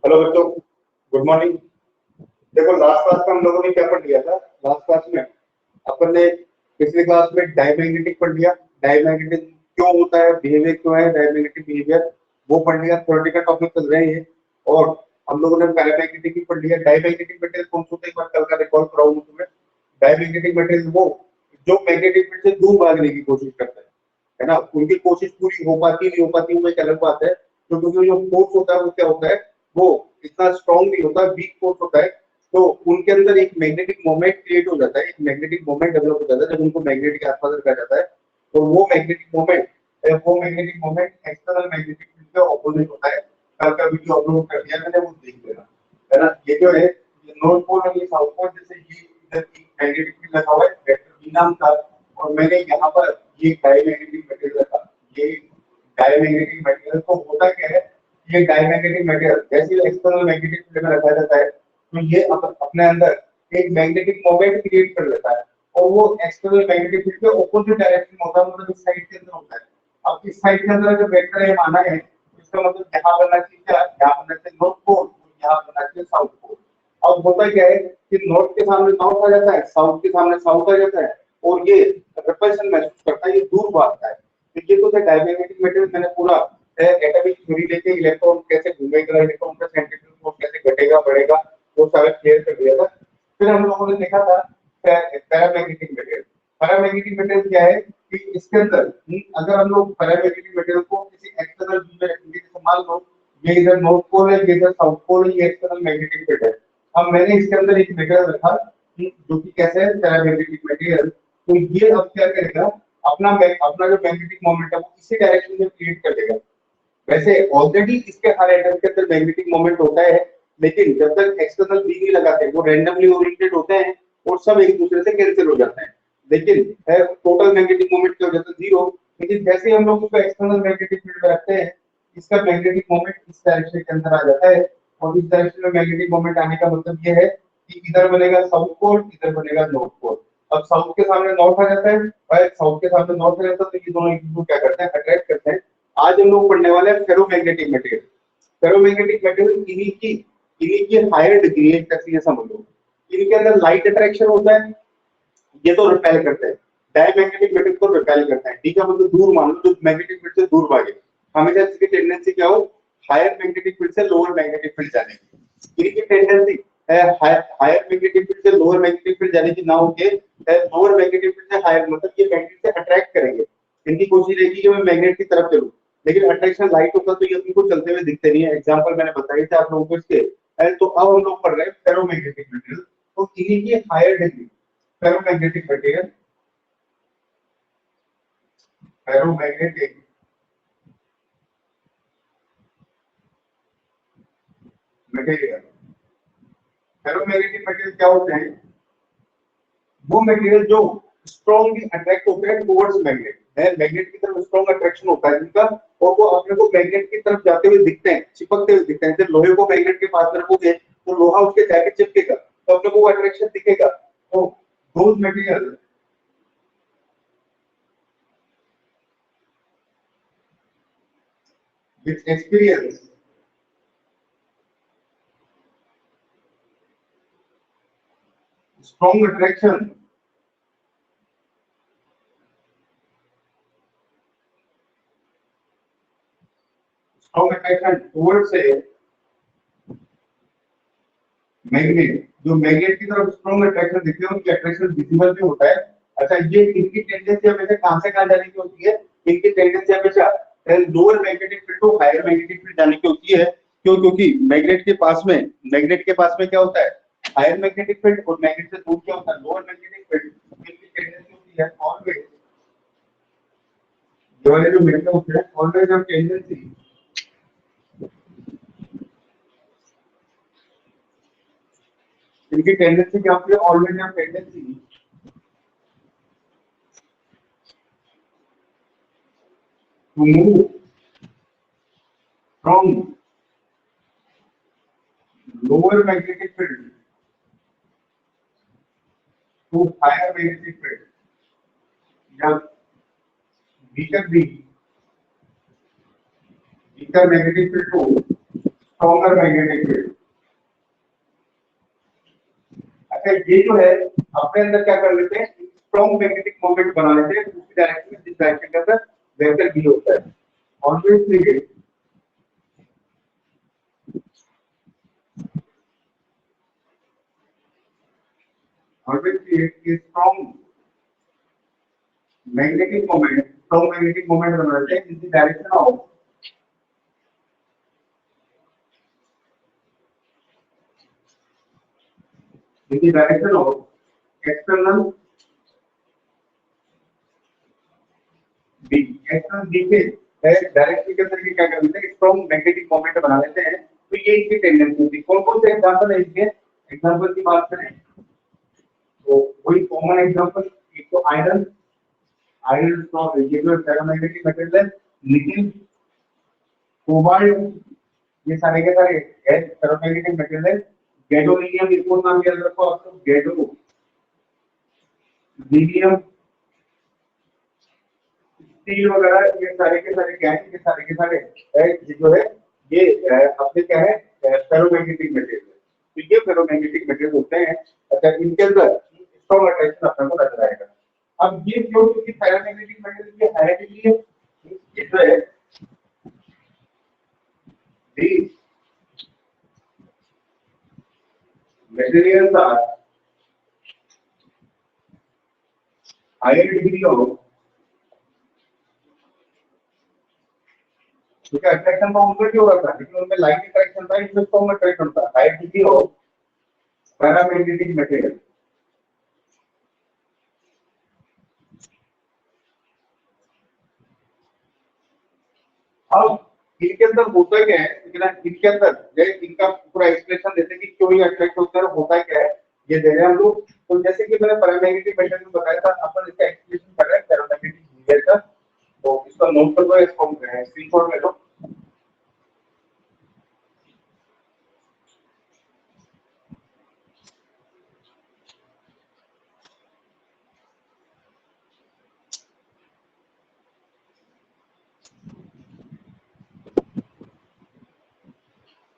Hello बच्चों, good morning. देखो last class में हम लोगों ने क्या पढ़ लिया था। लास्ट क्लास में अपन ने पिछली क्लास में डायमैग्नेटिक पढ़ लिया। डायमैग्नेटिक क्यों होता है, बिहेवियर क्यों है डायमैग्नेटिक बिहेवियर, वो पढ़ लिया। थ्योरेटिकल टॉपिक चल रहे हैं। और हम लोगों ने पैरामैग्नेटिक भी पढ़ लिया। डायमैग्नेटिक मटेरियल कौन सा होता है, एक बार कल का रिकॉल कराऊं तुम्हें। डायमैग्नेटिक मटेरियल वो जो मैग्नेटिक फील्ड से दूर भागने की कोशिश करता है ना। उनकी कोशिश पूरी हो पाती नहीं हो पाती वो एक अलग बात है। तो क्योंकि जो फोर्स होता है वो क्या होता है, वो इतना स्ट्रॉन्ग नहीं होता, वीक फोर्स होता है। तो उनके अंदर एक मैग्नेटिक मोमेंट क्रिएट हो जाता है, एक मैग्नेटिक मोमेंट डेवलप हो जाता है जब उनको मैग्नेट के आसपास रखा जाता है। तो वो magnetic moment external magnetic field के ऑपोजिट होता है। कल का वीडियो अपलोड कर दिया मैंने, वो देख लेना, है ना। ये जो है ये नॉर्थ पोल और ये साउथ पोल, जैसे ये इधर की मैग्नेटिक फील्ड लगा हुआ है वेक्टर बी नाम का, और मैंने यहाँ पर ये डायमैग्नेटिक मटेरियल रखा। ये डायमैग्नेटिक मटेरियल को होता क्या है, ये डायमैग्नेटिक मटेरियल जैसे एक्सटर्नल मैग्नेटिक फील्ड में रखा जाता है तो ये अपने अंदर एक मैग्नेटिक मोमेंट क्रिएट कर लेता है। और वो एक्सटर्नल मैग्नेटिक फील्ड के ऑपोजिट डायरेक्शन में होता है, मतलब इस साइड के अंदर होता है। अब इस साइड के अंदर अगर वेक्टर है माना है, इसका मतलब यहाँ बनना चाहिए क्या, यहाँ बनना चाहिए नॉर्थ पोल, यहाँ बनना चाहिए साउथ पोल। अब होता क्या है कि नॉर्थ के सामने नॉर्थ आ जाता है, साउथ के सामने साउथ आ जाता है, और ये रिपल्शन महसूस करता है, ये दूर भागता है। तो ये तो डायमैग्नेटिक मटेरियल मैंने पूरा एटॉमिक थ्योरी लेके इलेक्ट्रॉन कैसे घूमेगा, इलेक्ट्रॉन का सेंट्रीफ्यूगल फोर्स कैसे घटेगा बढ़ेगा, वो सारा क्लियर कर दिया था। फिर हम लोगों ने देखा था पैरामैग्नेटिक मटेरियल। पैरामैग्नेटिक मटेरियल क्या है कि इसके अंदर अगर हम लोग पैरामैग्नेटिक मटेरियल को किसी एक्सटर्नल व्यू में रखेंगे, जैसे मान लो ये इधर नॉर्थ पोल है, ये इधर साउथ पोल है, ये एक्सटर्नल मैग्नेटिक फील्ड है। अब मैंने इसके अंदर एक मटेरियल रखा जो कि कैसे है, पैरामैग्नेटिक मटेरियल। तो ये अब क्या करेगा, अपना अपना जो मैग्नेटिक मोमेंट है वो इसी डायरेक्शन में क्रिएट कर देगा। वैसे ऑलरेडी इसके हर एटम के अंदर मैग्नेटिक मोमेंट होता है, लेकिन जब तक एक्सटर्नल बी नहीं लगाते वो रैंडमली ओरिएंटेड होते हैं और सब एक दूसरे से कैंसिल हो जाते हैं। लेकिन टोटल मैग्नेटिक मोमेंट क्या हो जाता है, जीरो। लेकिन जैसे हम लोग उसको एक्सटर्नल मैग्नेटिक फील्ड में रखते हैं, इसका मैग्नेटिक मोमेंट इस डायरेक्शन के अंदर आ जाता है। और इस डायरेक्शन में मैग्नेटिक मोमेंट आने का मतलब ये है कि इधर बनेगा साउथ पोल, इधर बनेगा नॉर्थ पोल। अब साउथ के सामने नॉर्थ आ जाता है, और साउथ के सामने नॉर्थ आ जाता है, तो ये दोनों एक दूसरे को क्या करते हैं, अट्रैक्ट करते हैं। आज हम लोग पढ़ने वाले हैं फेरोमैग्नेटिक मटेरियल। फेरोमैग्नेटिक मटेरियल इन्हीं की हायर डिग्री है, कैसे समझ लो। इनके अंदर लाइट अट्रैक्शन होता है, ये तो रिपेल करते हैं। डायमैग्नेटिक मटेरियल को रिपेल करता है, ठीक है, मतलब दूर मान लो, जो मैग्नेटिक फील्ड से दूर भागे। हमेशा इसकी टेंडेंसी क्या हो, हायर मैग्नेटिक फील्ड से लोअर मैग्नेटिक फील्ड जाने की। इनकी टेंडेंसी है हायर मैग्नेटिक फील्ड से लोअर मैग्नेटिक फील्ड जाने की ना होके लोअर मैग्नेटिक फील्ड से हायर, मतलब ये मैग्नेट से अट्रैक्ट करेंगे। इनकी कोशिश रहेगी कि मैं मैग्नेट की तरफ चलूं, लेकिन अट्रैक्शन लाइट होता तो ये उनको चलते हुए दिखते नहीं है। एग्जांपल मैंने बताई थी आप लोगों को इसके। तो अब हम लोग पढ़ रहे हैं फेरोमैग्नेटिक मटेरियल। तो इन्हीं की higher degree ferromagnetic material, ferromagnetic material. Ferromagnetic material क्या होते हैं, वो मटेरियल जो स्ट्रॉन्गली अट्रैक्ट होते हैं टुवर्ड्स मैग्नेट है, मैग्नेट की तरफ स्ट्रॉन्ग अट्रैक्शन होता है इनका, और वो अपने को मैग्नेट की तरफ जाते हुए दिखते हैं, चिपकते हुए दिखते हैं। जब लोहे को मैग्नेट के पास रखोगे तो लोहा उसके जाके चिपकेगा, तो अपने को वो अट्रैक्शन दिखेगा। तो those material which experience strong attraction towards a magnet, जो मैग्नेट की तरफ स्ट्रॉन्ग अट्रैक्शन दिखते हैं उनकी अट्रैक्शन विजिबल भी होता है। अच्छा, ये इनकी टेंडेंसी हमेशा कहां से कहां जाने की होती है, इनकी टेंडेंसी हमेशा lower magnetic field to higher magnetic field जाने की होती है। क्यों, क्योंकि मैग्नेट के पास में क्या होता है, हायर मैग्नेटिक फील्ड, और मैग्नेट से दूर क्या होता है, लोअर मैग्नेटिक फील्ड। इनकी टेंडेंसी होती है ऑलवेज, जो वाले जो मेटल होते हैं ऑलवेज हम टेंडेंसी, इनकी टेंडेंसी क्या होती है, ऑलवेज हम tendency to move from lower magnetic field to higher magnetic field, या weaker magnetic field to stronger magnetic field. अच्छा ये जो है अपने अंदर क्या कर लेते हैं, स्ट्रॉन्ग मैग्नेटिक मोमेंट बना लेते हैं उसी डायरेक्शन में जिस डायरेक्शन के अंदर वेक्टर बी होता है। ऑब्वियसली स्ट्रॉन्ग मैग्नेटिक मोमेंट बना लेते हैं जिस direction of in the direction of external B। External B के डायरेक्शन के अंदर क्या कर लेते हैं, स्ट्रॉन्ग मैग्नेटिक मोमेंट बना लेते हैं। तो ये इसकी टेंडेंसी होती है। कौन कौन से एग्जांपल है इसके, एग्जांपल की बात करें तो वही कॉमन एग्जांपल, एक तो iron, iron strong residual ferromagnetic material है, निकेल, कोबाल्ट, ये सारे के सारे फेरोमैग्नेटिक मटेरियल है। गैडोलीनियम, एक और नाम याद रखो आपको, गैडो लीनियम, स्टील वगैरह, ये सारे के सारे क्या है, ये सारे के सारे ये जो है ये अपने क्या है फेरोमैग्नेटिक मटेरियल है। तो ये फेरोमैग्नेटिक मटेरियल होते हैं। अच्छा इनके अंदर स्ट्रॉन्ग अट्रैक्शन अपने को नजर आएगा। अब ये जो कि फेरोमैग्नेटिक मटेरियल की हेरिडिटी है, ये जो है these materials are higher degree of, क्योंकि अट्रैक्शन का उनका क्यों रहता है, लेकिन उनमें लाइन अट्रैक्शन था, इसमें स्ट्रॉन्ग अट्रैक्शन होता है। Higher degree of paramagnetic material. अब इनके अंदर होता क्या है, इनके अंदर जैसे इनका पूरा एक्सप्लेनेशन देते हैं कि क्यों ये अट्रैक्ट होता है, होता क्या है ये दे रहे हैं हम लोग। तो जैसे कि मैंने पैरामैग्नेटिक मटेरियल में बताया था, अपन इसका एक्सप्लेनेशन कर रहे हैं पैरामैग्नेटिक मटेरियल का। तो इसका नोट कर लो, इसको स्क्रीनशॉट ले लो।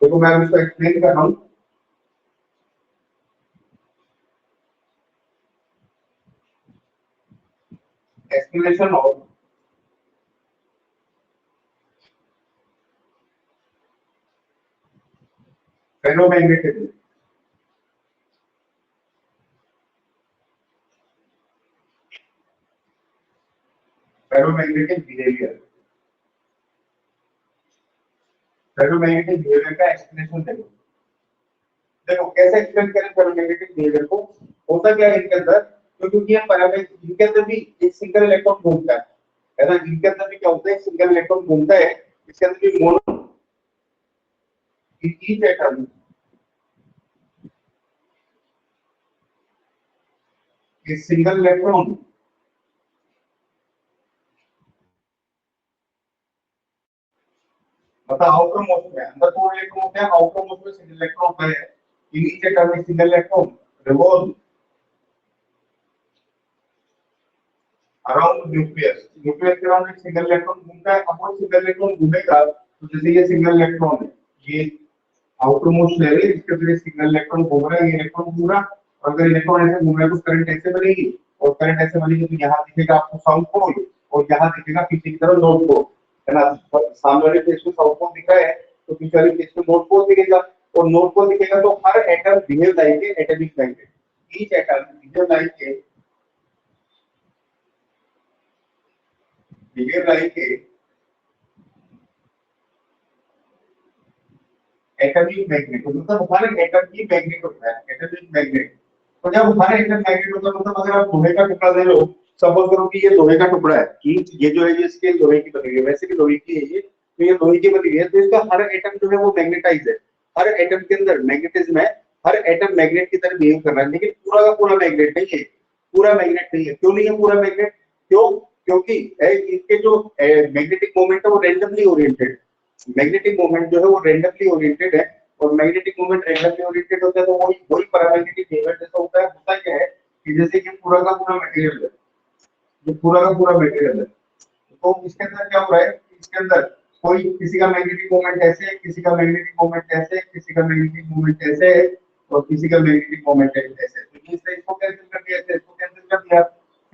देखो मैं इसको एक्सप्लेन कर रहा हूं। Explanation of ferromagnetism. Ferromagnetic behaviour, ferromagnetic behaviour का एक्सप्लेनेशन देखो। देखो कैसे एक्सप्लेन करें फेरोमैग्नेटिक बिहेवियर को। होता क्या है इनके अंदर, क्योंकि ये पैरामैग्नेटिक, इनके अंदर भी एक सिंगल इलेक्ट्रॉन घूमता है ना, इनके अंदर भी क्या होता है, सिंगल इलेक्ट्रॉन घूमता है। इसके अंदर भी मोनो ईच एटम इस सिंगल इलेक्ट्रॉन मतलब आउटर मोस्ट में, अंदर दो इलेक्ट्रॉन होते हैं, आउटर मोस्ट में सिंगल इलेक्ट्रॉन होता है। इन ईच एटम में single electron revolve around nucleus. Nucleus के अराउंड एक सिंगल इलेक्ट्रॉन घूमता है। अब वो सिंगल इलेक्ट्रॉन घूमेगा तो जैसे ये सिंगल इलेक्ट्रॉन है, ये आउटर मोस्ट लेयर है, इसके अंदर सिंगल इलेक्ट्रॉन घूम रहा है, ये इलेक्ट्रॉन घूम रहा। और अगर इलेक्ट्रॉन ऐसे घूम रहा है तो करंट ऐसे बनेगी, और करंट ऐसे बनेगी तो यहाँ दिखेगा आपको साउथ पोल, और यहाँ दिखेगा पीछे की तरफ नॉर्थ पोल, है ना। सामने वाले फेस में साउथ पोल दिख रहा है तो पीछे वाले फेस में नॉर्थ पोल दिखेगा, और नॉर्थ पोल दिखेगा तो हर atom behave like a atomic magnet. Each atom behave like a atomic magnet. मतलब हर एटम की मैग्नेट होता है, एटॉमिक मैग्नेट। तो जब हर एटम मैग्नेट होता है, मतलब अगर आप लोहे का टुकड़ा ले लो, सपोज करो कि ये लोहे का टुकड़ा है, कि ये जो है ये इसके लोहे की बनी हुई है, वैसे भी लोहे की है ये, तो ये लोहे की बनी हुई है, तो इसका हर एटम जो है वो मैग्नेटाइज है। हर एटम के अंदर मैग्नेटिज्म है, हर एटम मैग्नेट की तरह बिहेव कर रहा है। लेकिन पूरा का पूरा मैग्नेट नहीं है, पूरा मैग्नेट नहीं है। क्यों नहीं है पूरा मैग्नेट, क्यों, क्योंकि इसके जो मैग्नेटिक मोमेंट है वो रैंडमली ओरिएंटेड, मैग्नेटिक मोमेंट जो है वो रैंडमली ओरिएंटेड है। और मैग्नेटिक मोमेंट रैंडमली ओरिएंटेड होता है तो वही वही पैरामैग्नेटिक बिहेवियर जैसा होता है। होता क्या है कि जैसे कि पूरा का पूरा मटेरियल है, ये पूरा का पूरा मटेरियल है, तो इसके अंदर क्या हो रहा है, इसके अंदर कोई किसी का मैग्नेटिक मोमेंट ऐसे, किसी का मैग्नेटिक मोमेंट ऐसे, किसी का मैग्नेटिक मोमेंट ऐसे और किसी का मैग्नेटिक मोमेंट ऐसे, तो इसने इसको कैंसिल कर दिया, इसको कैंसिल कर दिया।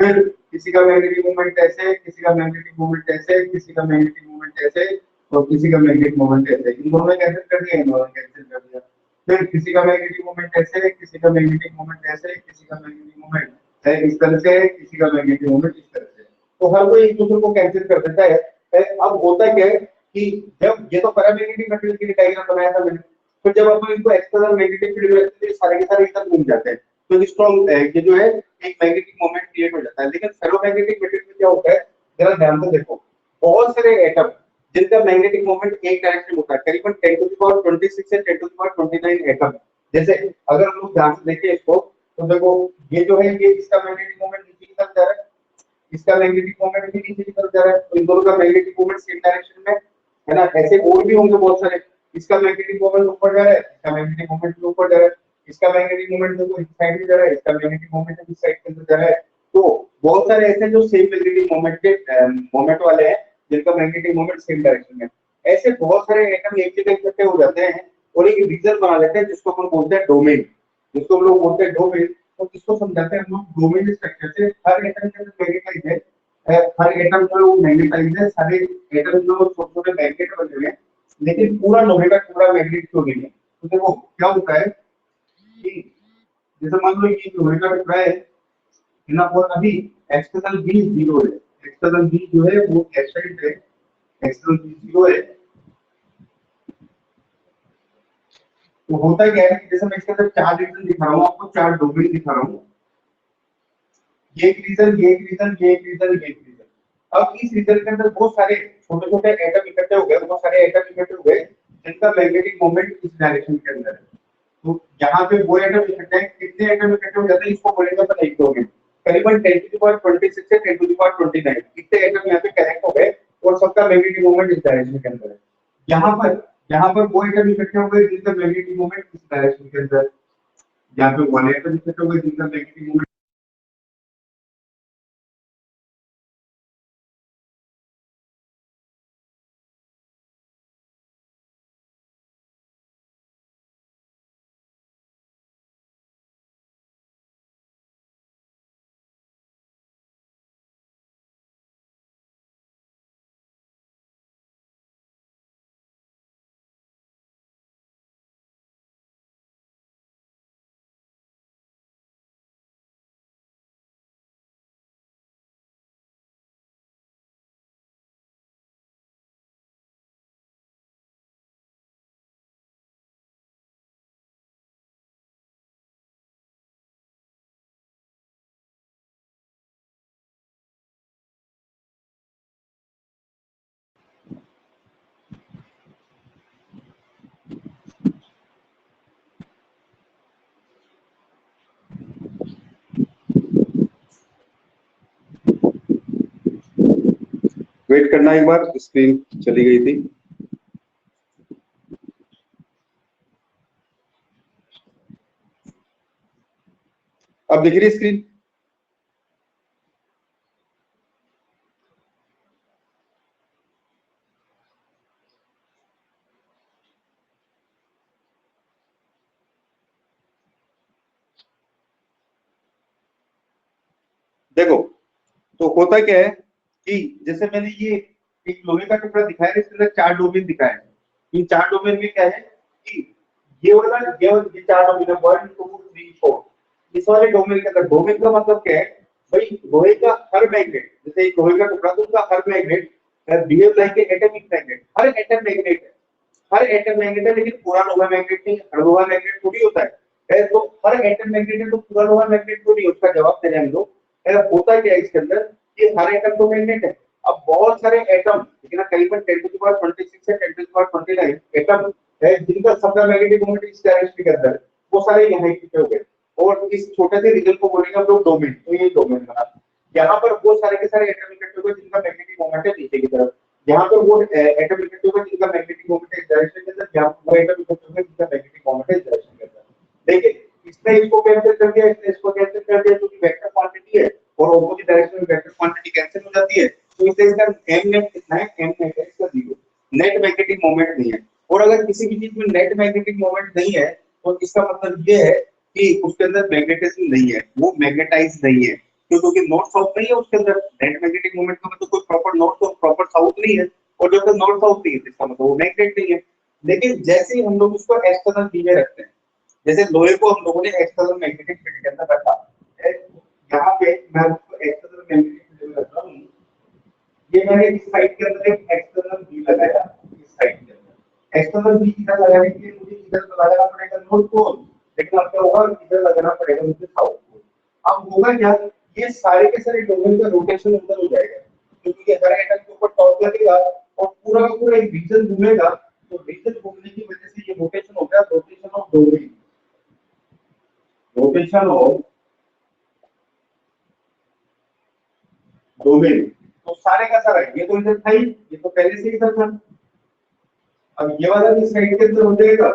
फिर किसी का मैग्नेटिक मोमेंट ऐसे, किसी का मैग्नेटिक मोमेंट ऐसे, किसी का मैग्नेटिक मोमेंट ऐसे और किसी का मैग्नेटिक मोमेंट ऐसे, इन दोनों ने कैंसिल कर दिया, इन दोनों ने कैंसिल कर दिया। फिर किसी का मैग्नेटिक मोमेंट ऐसे, किसी का मैग्नेटिक मोमेंट ऐसे, किसी का मैग्नेटिक मोमेंट है इस तरह से, किसी का मैग्नेटिक मोमेंट इस तरह से, तो हर कोई एक दूसरे को कैंसिल कर देता है। अब होता क्या है कि जब ये तो पैरामैग्नेटिक मटेरियल की डायग्राम बनाया था मैंने, तो जब अपन इनको एक्सटर्नल मैग्नेटिक फील्ड में रखते हैं सारे के सारे एकदम घूम जाते हैं, तो स्ट्रॉन्ग ये जो है एक मैग्नेटिक मोमेंट क्रिएट हो जाता है। लेकिन फेरोमैग्नेटिक मटेरियल में क्या होता है, जरा ध्यान से देखो, बहुत सारे एटम जिनका मैग्नेटिक मोमेंट एक डायरेक्शन में होता है, करीबन 10⁻26 से 10⁻29 एटम। जैसे अगर हम लोग ध्यान से देखें इसको, तो देखो ये जो है ये इसका मैग्नेटिक मोमेंट नीचे की तरफ जा रहा है, इसका मैग्नेटिक मोमेंट भी नीचे की तरफ जा रहा है, तो इन दोनों का मैग्नेटिक मोमेंट सेम डायरेक्शन में है ना। ऐसे और भी होंगे बहुत सारे, इसका मैग्नेटिक मोमेंट ऊपर जा रहा है, इसका मैग्नेटिक मोमेंट भी ऊपर जा रहा है, इसका मैग्नेटिक मोमेंट देखो इस साइड में जा रहा है, इसका मैग्नेटिक मोमेंट इस साइड के अंदर जा रहा है। तो बहुत सारे ऐसे जो सेम मैग्नेटिक मोमेंट के मोमेंट वाले हैं, जिनका मैग्नेटिक मोमेंट सेम डायरेक्शन में, ऐसे बहुत सारे एटम एक जगह इकट्ठे हो जाते हैं और एक रीजन बना लेते हैं जिसको हम बोलते हैं डोमेन, जिसको हम लोग बोलते हैं डोमेन। तो इसको समझाते हैं हम लोग डोमेन स्ट्रक्चर से। हर एटम के अंदर मैग्नेटाइज है, हर एटम जो मैग्नेटाइज है, सारे एटम जो छोटे छोटे मैग्नेट बने हुए हैं, लेकिन पूरा लोहे का टुकड़ा मैग्नेट क्यों नहीं है। तो देखो क्या होता है कि जैसे मान लो ये लोहे का टुकड़ा है ना, और अभी एक्सटर्नल बी 0 है, एक्सटर्नल बी जो है वो एक्साइड है, एक्सटर्नल बी 0 है। तो होता क्या है कि जैसे मैं इसके अंदर 4 रीजन दिखा रहा हूँ आपको, 4 डोमेन दिखा रहा हूँ, ये एक रीजन, ये एक रीजन, ये एक रीजन, ये एक रीजन। अब इस रीजन के अंदर बहुत सारे छोटे छोटे एटम इकट्ठे हो गए, बहुत सारे एटम इकट्ठे हो गए जिनका मैग्नेटिक मोमेंट इस डायरेक्शन के अंदर है। तो यहाँ पे वो एटम इकट्ठे हैं, कितने एटम इकट्ठे हो जाते हैं इसको बोलेंगे अपन एक डोमेन। करीबन 10⁻26 से 10⁻29 कितने एटम यहाँ पे कनेक्ट हो गए और सबका मैग्नेटिक मोमेंट इस डायरेक्शन के अंदर है। यहाँ पर वो एटम इकट्ठे हो गए जिनका मैग्नेटिक मोमेंट इस डायरेक्शन के अंदर, यहाँ पे वन एटम इकट्ठे हो गए जिनका मैग्नेटिक मोमेंट। वेट करना एक बार, स्क्रीन चली गई थी। अब दिख रही है स्क्रीन? देखो तो होता क्या है कि जैसे मैंने ये एक लोहे का टुकड़ा दिखाया है, इसके अंदर 4 डोमेन दिखाए हैं। इन 4 डोमेन में क्या है कि ये वाला ये 4 डोमेन है 1 2 3 4। इस वाले डोमेन के अंदर, डोमेन का मतलब क्या है भाई, लोहे का हर मैग्नेट, जैसे एक लोहे का टुकड़ा तो उसका हर magnet behave like atomic magnet, हर एटम मैग्नेट है, हर एटम मैग्नेट है, लेकिन पूरा लोहा मैग्नेट नहीं, हर लोहा मैग्नेट थोड़ी होता है। तो हर एटम मैग्नेट है तो पूरा लोहा मैग्नेट थोड़ी, उसका जवाब देने हम लोग। होता क्या है इसके अंदर, ये हर एटम तो मैग्नेट है। अब बहुत सारे एटम, लेकिन करीबन 10⁻26 से 10⁻29 एटम है जिनका सबका मैग्नेटिक मोमेंट इस डायरेक्शन के अंदर है, वो सारे यहाँ इकट्ठे हो गए और इस छोटे से रीजन को बोलेंगे हम लोग डोमेन। तो ये डोमेन बना, यहाँ पर वो सारे के सारे एटम इकट्ठे हो गए जिनका मैग्नेटिक मोमेंट है नीचे की तरफ, यहाँ पर वो एटम इकट्ठे हो गए जिनका मैग्नेटिक मोमेंट है इस डायरेक्शन के अंदर, यहाँ पर वो एटम इकट्ठे हो गए जिनका मैग्नेटिक मोमेंट है इस डायरेक्शन के अंदर। देखिए इसने इसको कैंसिल कर दिया, इसने इसको कैंसिल कर दिया, क्योंकि वेक्टर क्वांटिटी है और ऑपोजिट डायरेक्शन में वेक्टर क्वांटिटी कैंसिल हो जाती है। तो इससे इसका m नेट कितना है, m नेट है इसका 0। नेट मैग्नेटिक मोमेंट नहीं है। और अगर किसी भी चीज में नेट मैग्नेटिक मोमेंट नहीं है तो इसका मतलब ये है कि उसके अंदर मैग्नेटिज्म नहीं है, वो मैग्नेटाइज नहीं है, क्योंकि नॉर्थ साउथ नहीं है उसके अंदर। नेट मैग्नेटिक मोमेंट का मतलब कोई प्रॉपर नॉर्थ और प्रॉपर साउथ नहीं है, और जब तक नॉर्थ साउथ नहीं है इसका मतलब वो मैग्नेट नहीं है। लेकिन जैसे ही हम लोग उसको एक्सटर्नल चीजें रखते हैं, जैसे लोहे को हम लोगों ने एक्सटर्नल मैग्नेटिक फील्ड के अंदर रखा, यहाँ पे मैं उसको एक्सटर्नल मैग्नेटिक फील्ड में रख रहा हूँ, ये मैंने इस साइड के अंदर एक एक्सटर्नल बी लगाया, इस साइड के अंदर एक्सटर्नल बी इधर लगाने के लिए मुझे इधर तो लगाना पड़ेगा नॉर्थ पोल, लेकिन अब क्या होगा, इधर लगाना पड़ेगा मुझे साउथ पोल। अब होगा क्या, ये सारे के सारे डोमेन का रोटेशन अंदर हो जाएगा, क्योंकि हर एटम के ऊपर टॉर्क लगेगा और पूरा का पूरा एक रीजन घूमेगा, तो रीजन घूमने की वजह से ये रोटेशन हो गया, rotation of domain, rotation of domain. तो सारे का सारा ये तो इधर था ही, ये तो पहले से इधर था। अब ये वाला भी साइड के अंदर हो जाएगा,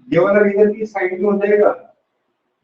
ये वाला रीजन की साइड में हो जाएगा,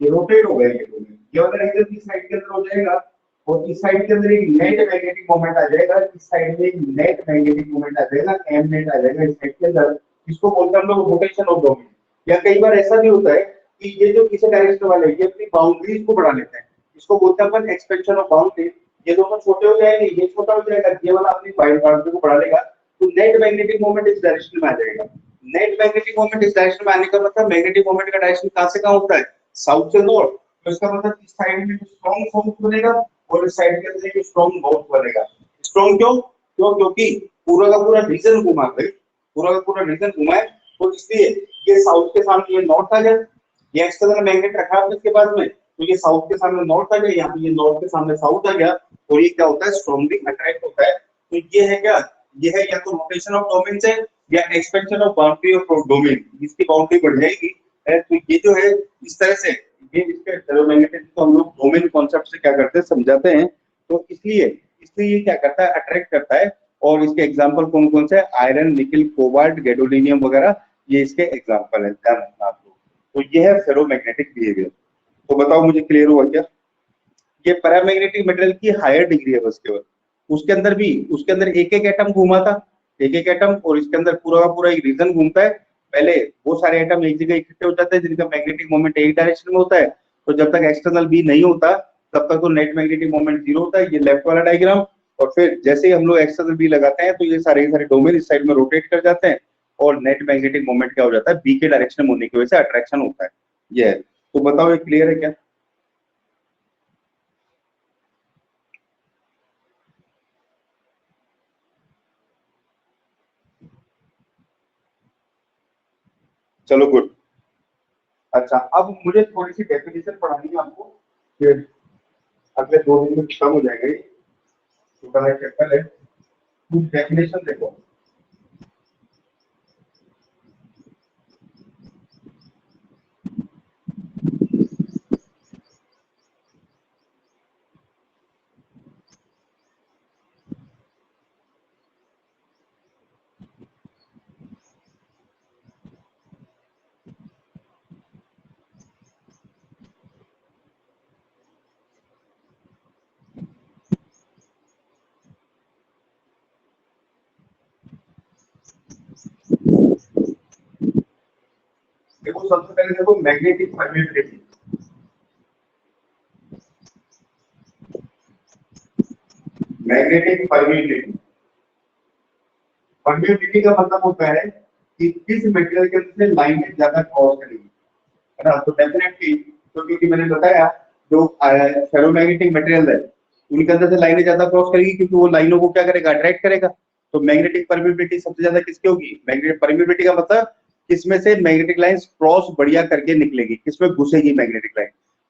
ये रोटेट हो गया, ये वाला रीजन की साइड के अंदर हो जाएगा, और इस साइड के अंदर एक नेट मैग्नेटिक मोमेंट आ जाएगा, इस साइड में एक नेट मैग्नेटिक मोमेंट आ जाएगा, एम नेट आ जाएगा इस साइड के अंदर। इसको बोलते हैं हम लोग रोटेशन ऑफ डोमेन। या कई बार ऐसा भी होता है कि ये जो किसी डायरेक्शन वाले ये अपनी बाउंड्रीज को बढ़ा लेते हैं, इसको बोलते हैं अपन एक्सपेंशन ऑफ बाउंड्री। ये दोनों छोटे हो जाएंगे, ये छोटा हो जाएगा, ये वाला अपनी बाउंड्री को बढ़ा लेगा, तो नेट मैग्नेटिक मोमेंट इस डायरेक्शन में आ जाएगा। नेट मैग्नेटिक मोमेंट इस डायरेक्शन में आने का मतलब मैग्नेटिक मोमेंट का डायरेक्शन कहां से कहां होता है, साउथ से नॉर्थ। तो इसका मतलब इस साइड में स्ट्रॉन्ग साउथ बनेगा और इस साइड के अंदर स्ट्रॉन्ग नॉर्थ बनेगा। स्ट्रॉन्ग क्यों क्यों क्योंकि पूरा का पूरा रीजन घुमा है, पूरा का पूरा रीजन घुमा है, तो इसलिए ये साउथ के सामने ये नॉर्थ आ जाए, ये एक्सटर्नल मैग्नेट रखा है इसके बाद में, तो ये साउथ के सामने नॉर्थ आ गया, यहाँ पे ये नॉर्थ के सामने साउथ आ गया, और ये क्या होता है, स्ट्रॉन्गली अट्रैक्ट होता है। तो ये है क्या, ये है या तो रोटेशन ऑफ डोमेन से या expansion of boundary of domain, इसकी बाउंड्री बढ़ जाएगी। तो ये जो है इस तरह से ये इसके फेरोमैग्नेटिज्म को हम लोग डोमेन कॉन्सेप्ट से क्या करते हैं, समझाते हैं। तो इसलिए इसलिए ये क्या करता है, अट्रैक्ट करता है। और इसके एग्जांपल कौन कौन से, आयरन, निकल, कोबाल्ट, गैडोलिनियम वगैरह, ये इसके एग्जांपल है, ध्यान रखना आप लोग। तो ये है फेरोमैग्नेटिक बिहेवियर। तो बताओ मुझे क्लियर हुआ क्या? ये पैरामैग्नेटिक मटेरियल की हायर डिग्री है बस केवल, उसके अंदर भी उसके अंदर एक एक एटम घूमा था, एक एक एटम, और इसके अंदर पूरा का पूरा एक रीजन घूमता है। पहले वो सारे एटम एक जगह इकट्ठे हो जाते हैं जिनका मैग्नेटिक मोमेंट एक डायरेक्शन में होता है, तो जब तक एक्सटर्नल बी नहीं होता तब तक तो नेट मैग्नेटिक मोमेंट जीरो होता है, ये लेफ्ट वाला डायग्राम। और फिर जैसे ही हम लोग एक्सटर्नल बी लगाते हैं तो ये सारे डोमेन इस साइड में रोटेट कर जाते हैं, और नेट मैग्नेटिक मोमेंट क्या हो जाता है, बी के डायरेक्शन में होने की वजह से अट्रैक्शन होता है। ये है। तो बताओ ये क्लियर है क्या? चलो गुड। अच्छा, अब मुझे थोड़ी सी डेफिनेशन पढ़ानी है आपको, फिर अगले 2 दिन में खत्म हो जाएगा ये, तो पहले चैप्टर है, कुछ डेफिनेशन देखो। देखो सबसे पहले देखो magnetic permittivity. Magnetic permittivity, permittivity का मतलब होता है कि किस मटेरियल के अंदर से लाइनें ज्यादा क्रॉस करेगी, है ना। तो डेफिनेटली, तो क्योंकि मैंने बताया जो फेरोमैग्नेटिक मटेरियल है उनके अंदर से लाइनें ज्यादा क्रॉस करेगी, क्योंकि वो लाइनों को क्या करेगा, अट्रैक्ट करेगा। तो मैग्नेटिक परमिटिविटी सबसे ज्यादा किसकी होगी, मैग्नेटिक परमिटिविटी का मतलब किसमें से मैग्नेटिक लाइंस क्रॉस बढ़िया करके निकलेगी, किसमें घुसेगी मैग्नेटिक लाइन।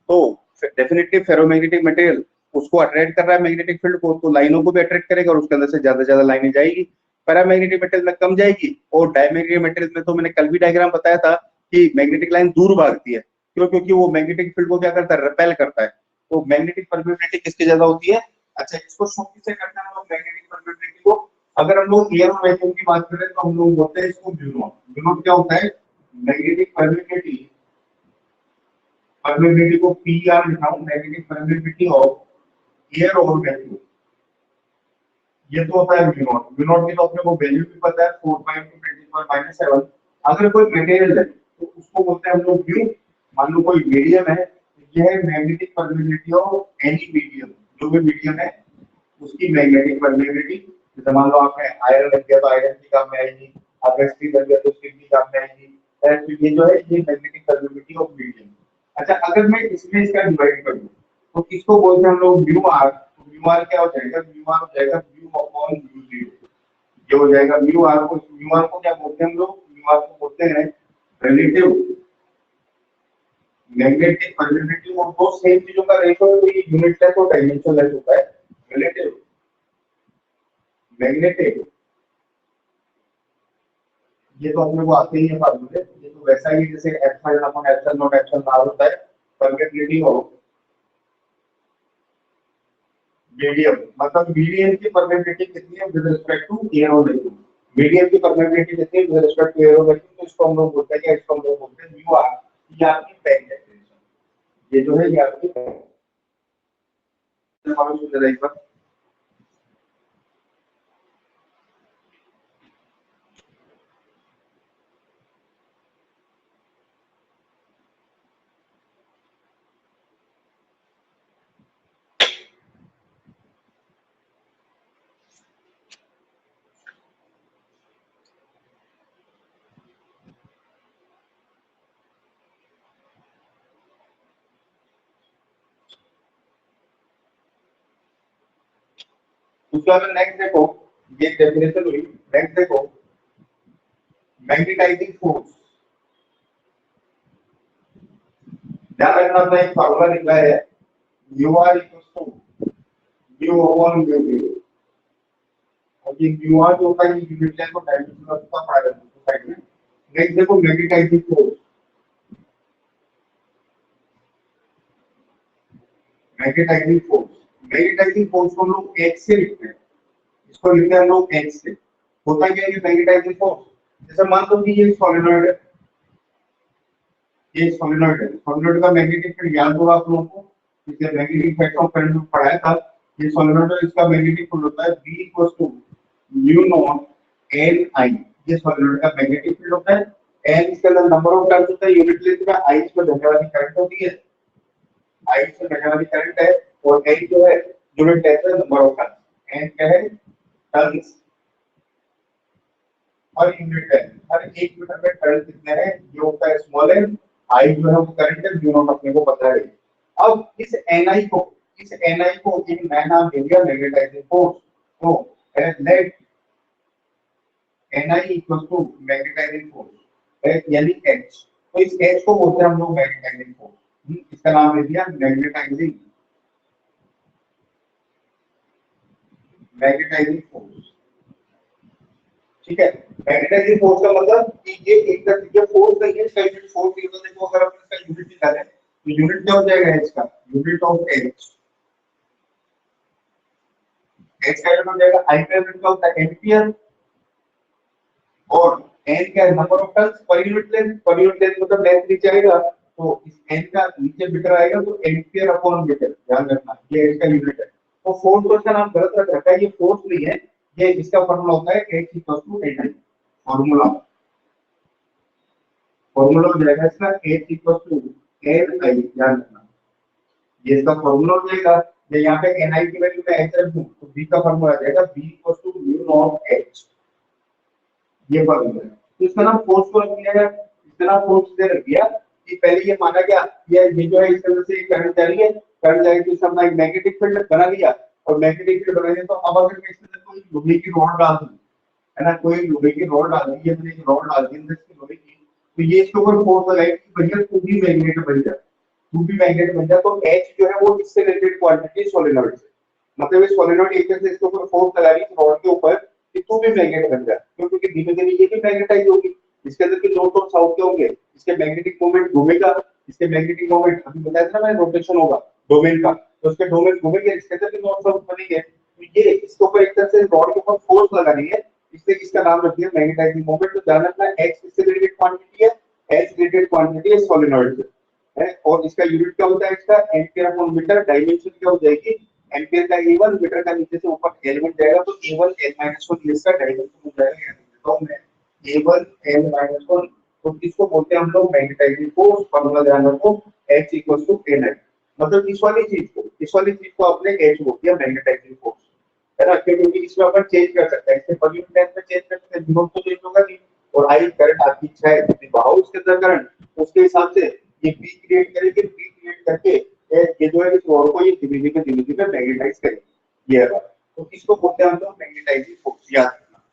तो डेफिनेटली फेरोमैग्नेटिक मटेरियल उसको अट्रैक्ट कर रहा है मैग्नेटिक फील्ड को, तो लाइनों को भी अट्रैक्ट करेगा और उसके अंदर से ज्यादा लाइनें जाएगी। पैरामैग्नेटिक मटेरियल में कम जाएगी, और डायमैग्नेटिक मटेरियल में तो मैंने कल भी डायग्राम बताया था कि मैग्नेटिक लाइन दूर भागती है। क्यों? क्योंकि वो मैग्नेटिक फील्ड को क्या करता है, रिपेल करता है। तो मैग्नेटिक परमिटिविटी किसकी ज्यादा होती है? अच्छा, इसको शो किससे करते हैं हम लोग मैग्नेटिक परमिटिविटी को? अगर हम लोग एयर और वैक्यूम की बात करें तो हम लोग बोलते हैं इसको म्यू नॉट। म्यू नॉट क्या होता है? मैग्नेटिक परमिटिविटी, परमिटिविटी को पी आर लिखा हूं, मैग्नेटिक परमिटिविटी ऑफ एयर और वैक्यूम। ये तो होता है म्यू नॉट। म्यू नॉट की तो अपने को वैल्यू भी पता है 4/10⁻⁻⁷। अगर कोई मटेरियल है तो उसको बोलते हैं हम लोग म्यू। मान लो कोई मीडियम है, यह है magnetic permeability of any medium, जो भी मीडियम है उसकी मैग्नेटिक परमेबिलिटी। जैसे मान लो आपने आयरन रख दिया तो आयरन की काम में आएगी, आपने स्टील रख दिया तो स्टील की काम में आएगी। तो ये जो है ये मैग्नेटिक परमेबिलिटी ऑफ मीडियम। अच्छा, अगर मैं इसमें इसका डिवाइड कर दूं तो किसको बोलते हैं हम लोग म्यू आर। तो म्यू आर क्या हो जाएगा, म्यू आर हो जाएगा म्यू अपॉन म्यू जीरो। ये हो जाएगा म्यू आर को। म्यू आर को क्या बोलते हैं हम लोग, म्यू आर को बोलते हैं रिलेटिव मैग्नेटिक परमेबिलिटी। और दो सेम चीजों का रेशियो है तो ये यूनिट लेस और डायमेंशन लेस होता है। रिलेटिव मैग्नेटिक, ये तो अपने को आते ही है फार्मूले। ये तो वैसा ही जैसे epsilon upon epsilon not epsilon r होता है परमेबिलिटी ऑफ मीडियम। मतलब मीडियम की परमेबिलिटी कितनी है विद रिस्पेक्ट टू एयर और वैक्यूम। मीडियम की परमेबिलिटी कितनी है विद रिस्पेक्ट टू एयर और वैक्यूम, तो इसको हम लोग बोलते हैं, इसको हम लोग बोलते हैं म्यू आर। ये आपकी पैक डेफिनेशन, ये जो है ये आपकी मालूम हो जाएगा एक बार। उसके बाद नेक्स्ट देखो, ये डेफिनेशन हुई। नेक्स्ट देखो मैग्नेटाइजिंग फोर्स। ध्यान रखना, अपना एक फार्मूला निकला है mu r equals to mu upon mu zero. और ये म्यू आर जो होता है ये यूनिट लेंथ और डायमेंशन का फायदा साइड में। नेक्स्ट देखो magnetising force. Magnetising force, magnetising force को हम लोग एच से लिखते हैं। इसको लिखते हैं हम लोग एच से। होता क्या है ये मैग्नेटाइजिंग फोर्स, जैसे मान लो कि ये सॉलिनॉइड है, ये सॉलिनॉइड है। सॉलिनॉइड का मैग्नेटिक फील्ड याद होगा आप लोगों को, इसके मैग्नेटिक इफेक्ट ऑफ करंट में पढ़ाया था। ये सॉलिनॉइड है, इसका मैग्नेटिक फील्ड होता है B equals to mu not N I। ये सॉलिनॉइड का मैग्नेटिक फील्ड होता है। N इसके अंदर नंबर ऑफ टर्न्स होता है यूनिट लेंथ में, I इसमें बहने वाली करंट होती है, I इसमें बहने वाली करंट है, और N जो है यूनिट लेंथ है नंबर ऑफ टर्न्स। N क्या है, टर्न्स और यूनिट है। हर 1 मीटर में करंट कितने हैं, ये होता है स्मॉल n। I जो है वो करंट है, म्यू नॉट अपने को पता है। अब इस Ni को, इस Ni को एक नया नाम दे दिया मैग्नेटाइजिंग फोर्स। तो let Ni equals to magnetising force यानी H। तो इस H को बोलते हैं हम लोग मैग्नेटाइजिंग फोर्स। इसका नाम दे दिया मैग्नेटाइजिंग, मैग्नेटाइजिंग फोर्स। ठीक है, मैग्नेटाइजिंग फोर्स का मतलब कि ये एक तरह से फोर्स नहीं है, इसका यूनिट फोर्स नहीं होता। देखो अगर अपन इसका यूनिट निकालें तो यूनिट क्या हो जाएगा एच का, यूनिट ऑफ एच। एच का यूनिट हो जाएगा, आई का यूनिट क्या होता है एम्पियर, और एन का number of turns per unit length. Per unit length मतलब लेंथ नीचे आएगा तो इस एन का नीचे मीटर आएगा तो एम्पियर अपॉन मीटर। ध्यान रखना ये एच का यूनिट है। तो फोर्स को इसका नाम गलत रख रखा है, ये फोर्स नहीं है, ये इसका फॉर्मूला होता है H equal to N। Formula formula हो जाएगा इसका H इक्वल टू Ni। ध्यान रखना ये इसका फॉर्मूला हो जाएगा। ये यहाँ पे Ni की वैल्यू मैं H रख दूं तो B का फॉर्मूला आ जाएगा B equal to mu not H। ये फॉर्मूला है। तो इसका नाम फोर्स को रख दिया गया, इसका नाम फोर्स से रख दिया कि पहले ये माना गया ये जो है इस तरह से करंट जा रही है, करंट जाएगी तो इसका एक मैग्नेटिक फील्ड बना लिया। और मैग्नेटिक फील्ड बनाने तो अब अगर मैं इसमें कोई लोहे की रॉड डाल दूं, है ना, कोई लोहे की रॉड डाल दी है, मैंने एक रॉड डाल दी है लोहे की, तो ये इसके ऊपर फोर्स लगाएगी भैया तू भी मैग्नेट बन जा, तू भी मैग्नेट बन जा। तो H जो है वो इससे रिलेटेड क्वांटिटी सोलेनॉइड से, मतलब ये सोलेनॉइड एक तरह से इसके ऊपर फोर्स लगा रही है रॉड के ऊपर कि तू भी मैग्नेट बन जा, क्योंकि धीमे धीमे ये भी मैग्नेटाइज होगी। इसके अंदर के नॉर्थ और साउथ के होंगे, इसके मैग्नेटिक मोमेंट घूमेगा, इसके मैग्नेटिक मोमेंट अभी बताया था ना मैंने, रोटेशन होगा डोमेन का, तो उसके डोमेन घूमेंगे, इसके अंदर के नॉर्थ साउथ बनेंगे। तो ये इसके ऊपर एक तरह से रॉड के ऊपर फोर्स लगा रही है, इससे इसका नाम रख दिया मैग्नेटाइजिंग मोमेंट। तो ध्यान रखना H किससे रिलेटेड क्वांटिटी है, H रिलेटेड क्वांटिटी है सोलेनॉइड से, है। और इसका यूनिट क्या होता है, इसका एम्पियर अपॉन मीटर। डायमेंशन क्या हो जाएगी एम्पियर का A1 मीटर का नीचे से ऊपर एलिमेंट जाएगा तो A1 N-1 इसका डायरेक्शन हो जाएगा। तो मैं A1 N-1 तो इसको बोलते हैं हम लोग मैग्नेटाइजिंग फोर्स। फॉर्मूला ध्यान रखो H = NI। मतलब इस वाली चीज को आपने H बोल दिया मैग्नेटाइजिंग फोर्स, है ना, क्योंकि इसमें अपन चेंज कर सकते हैं, इससे पर यूनिट लेंथ में चेंज कर सकते हैं, जीरो तो चेंज होगा नहीं। और आई करंट आपकी इच्छा है कितनी बहाओ उसके अंदर करंट, उसके हिसाब से ये बी क्रिएट करेंगे, बी क्रिएट करके ये जो है इस रॉड को ये धीरे धीरे मैग्नेटाइज करेंगे। ये है बात। तो इसको बोलते हैं हम लोग मैग्नेटाइजिंग फोर्स, याद रखना।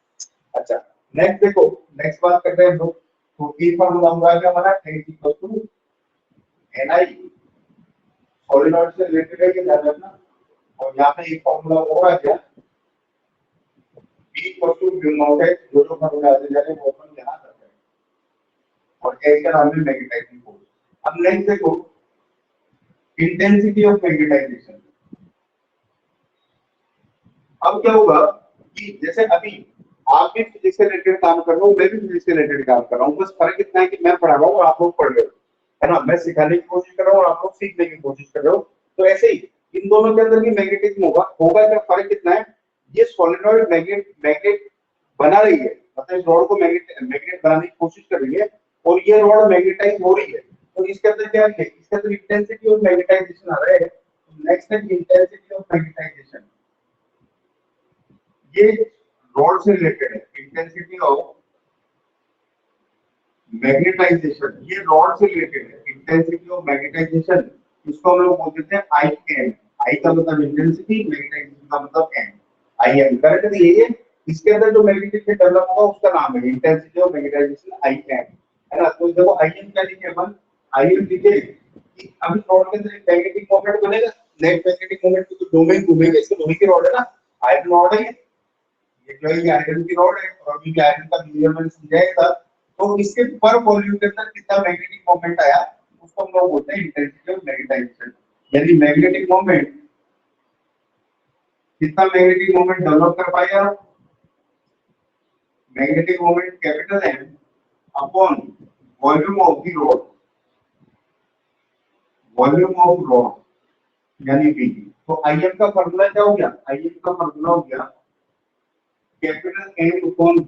अच्छा नेक्स्ट देखो, नेक्स्ट बात करते हैं हम लोग। तो ई फॉर्मूला हुआ है हमारा H = NI, सॉलिनॉइड से रिलेटेड है ये ध्यान रखना। और यहाँ पे एक फॉर्मूला और आ गया B = μ0 है, जो फॉर्मूला आते जा रहे हैं वो अपन यहाँ करते हैं। और H का नाम है मैग्नेटाइजिंग फोर्स। अब नेक्स्ट देखो इंटेंसिटी ऑफ मैग्नेटाइजेशन। अब क्या होगा कि जैसे अभी आप भी फिजिक्स से रिलेटेड काम कर रहे हो, मैं भी फिजिक्स से रिलेटेड काम कर रहा हूँ, बस फर्क इतना है कि मैं पढ़ा रहा हूँ और आप लोग पढ़ रहे हो, है ना, मैं सिखाने की कोशिश कर रहा हूँ और आप लोग सीखने की कोशिश कर रहे हो। तो ऐसे ही इन दोनों के अंदर भी मैग्नेटिज्म होगा क्या, फर्क कितना है, ये सोलेनॉइड मैग्नेट बना रही है, मतलब इस रॉड को मैग्नेट बनाने की कोशिश कर रही है और ये रॉड मैग्नेटाइज हो रही है। तो इसके अंदर क्या है, इसके अंदर इंटेंसिटी ऑफ मैग्नेटाइजेशन आ रहा है। नेक्स्ट है इंटेंसिटी ऑफ मैग्नेटाइजेशन, ये रॉड से रिलेटेड है। इंटेंसिटी ऑफ मैग्नेटाइजेशन ये रॉड से रिलेटेड है। इंटेंसिटी ऑफ मैग्नेटाइजेशन इसको हम लोग बोलते हैं IM। आई का मतलब इंटेंसिटी, मैग्नेटाइजेशन का मतलब M। IM करेक्ट है ये। इसके अंदर जो मैग्नेटिक फील्ड डेवलप होगा उसका नाम है इंटेंसिटी ऑफ मैग्नेटाइजेशन IM, है ना। तो देखो IM क्या लिखे अपन, IM लिखे कि अभी रॉड के अंदर एक मैग्नेटिक मोमेंट बनेगा, नेट मैग्नेटिक मोमेंट की तो डोमेन घूमेगा, इसके लोहे की रॉड है ना, आयरन रॉड है ये जो है ये आयरन की रॉड है और अभी के आयरन का मिलियन समझाएगा। तो इसके पर वॉल्यूम के अंदर कितना मैग्नेटिक मोमेंट आया उसको हम लोग बोलते हैं इंटेंसिटी ऑफ मैग्नेटाइजेशन। यानी मैग्नेटिक मोमेंट कितना मैग्नेटिक मोमेंट डेवलप कर पाएगा, magnetic moment capital M upon volume of the rod, volume of rod यानी V। तो IM का फार्मूला क्या हो गया, IM का फार्मूला हो गया कैपिटल M अपॉन V,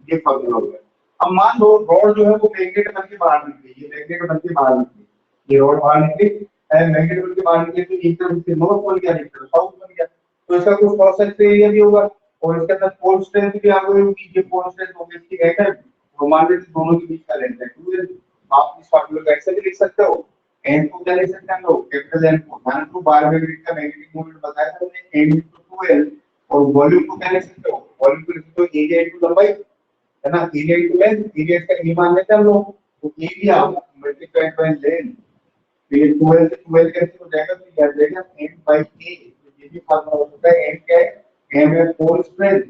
ये फार्मूला हो गया। अब मान लो रॉड जो है वो मैग्नेट बन के बाहर निकली, ये मैग्नेट बन के बाहर निकली, ये रॉड बाहर निकली, मैग्नेट बन के बाहर निकली तो एक तरफ से नॉर्थ बन गया, एक तरफ साउथ बन गया, तो इसका कुछ क्रॉस सेक्शन एरिया भी होगा और इसके अंदर पोल स्ट्रेंथ भी आ गई होगी। ये पोल स्ट्रेंथ होगी इसकी है तो मान लीजिए दोनों के बीच का लेंथ है 2l। आप इस फार्मूले को ऐसे भी लिख सकते हो, n को क्या लिख सकते हैं हम लोग, कैपिटल N को, मान लो बार मैग्नेट का मैग्नेटिक मोमेंट बताया था हमने n * 2l। और वॉल्यूम को क्या लिख सकते हो, वॉल्यूम को लिख सकते हो एरिया इनटू लंबाई, है ना, एरिया इनटू लेंथ, एरिया का ये मान लेते हैं हम लोग। तो एरिया मल्टीप्लाइड बाय लेंथ, फिर 12 से 12 कैंसिल हो जाएगा तो ये आ जाएगा n/a। तो ये भी फार्मूला होता है, n क्या है, m है पोल स्ट्रेंथ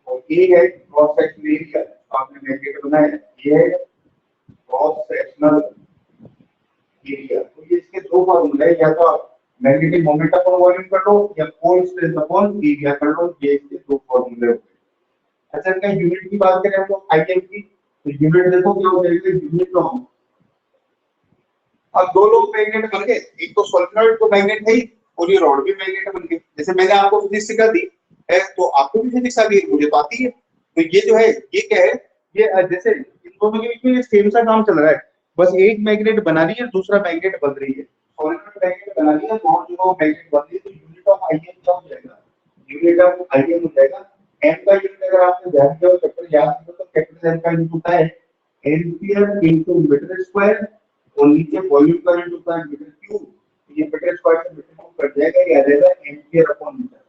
और a है क्रॉस सेक्शनल एरिया। आपने मैग्नेट बनाया है, ये है क्रॉस सेक्शनल एरिया। तो ये इसके दो फार्मूले हैं, या तो आप मैग्नेटिक मोमेंट अपॉन वॉल्यूम कर लो या पोल स्ट्रेंथ अपॉन एरिया कर लो, ये इसके दो फार्मूले होते हैं। अच्छा इनका यूनिट की बात करें हम लोग IM की, तो यूनिट देखो क्या हो जाएगा, यूनिट ऑफ। अब दो लोग मैग्नेट बन गए, एक तो सोलेनॉइड तो मैग्नेट है ही और ये रॉड भी मैग्नेट बन गई। जैसे मैंने आपको फिजिक्स सिखा दी है तो आपको भी फिजिक्स आ गई, मुझे तो आती है। तो ये जो है ये क्या है, ये जैसे इन दोनों के बीच में सेम सा काम चल रहा है, बस एक मैग्नेट बना रही है दूसरा मैग्नेट बन रही है। सोलेनॉइड मैग्नेट बना रही है और जो मैग्नेट बन रही है, तो यूनिट ऑफ IM क्या हो जाएगा, यूनिट ऑफ IM हो जाएगा m का यूनिट। अगर आपने ध्यान दिया हो कैपिटल याद करो तो कैपिटल M का यूनिट होता है एम्पियर इनटू मीटर स्क्वायर और नीचे वॉल्यूम का यूनिट होता है मीटर क्यूब। ये मीटर स्क्वायर से मीटर क्यूब कट जाएगा, ये आ जाएगा एम्पियर अपॉन मीटर।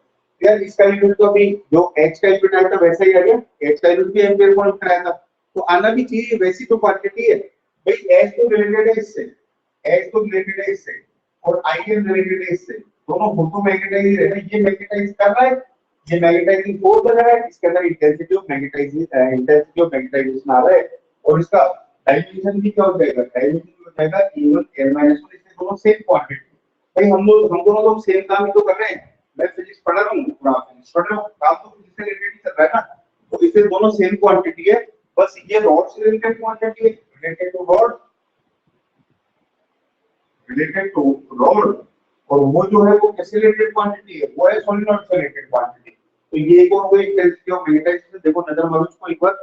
यार इसका यूनिट तो अभी जो h का यूनिट आया था वैसा ही आ गया, h का यूनिट भी एम्पियर अपॉन मीटर आया था, तो आना भी चाहिए, वैसी तो क्वांटिटी है भाई। h तो रिलेटेड है इससे, h तो रिलेटेड है इससे और IM रिलेटेड है इससे, दोनों फोटो मैग्नेटाइज है। ये मैग्नेटाइज कर रहा है, ये मैग्नेटाइजिंग फोर्स लग रहा है, इसके अंदर इंटेंसिटी ऑफ मैग्नेटाइजेशन आ रहा है और इसका डायमेंशन भी क्या हो जाएगा, डायमेंशन हो जाएगा E1 N-1। इसके दोनों सेम क्वांटिटी। भाई हम दोनों लोग सेम काम ही तो कर रहे हैं, मैं फिजिक्स पढ़ रहा हूं और आप फिजिक्स पढ़ रहे हो, काम तो फिजिक्स से रिलेटेड ही चल रहा है ना। तो इससे दोनों सेम क्वांटिटी है, बस ये रॉड से रिलेटेड क्वांटिटी है, रिलेटेड टू रॉड और वो जो है वो एक्सेलरेटेड क्वांटिटी है, वो है सॉलिड नॉट एक्सेलरेटेड क्वांटिटी। तो ये एक और वो इंटेंसिटी ऑफ मैग्नेटाइजेशन, देखो नजर मारो इसको एक बार।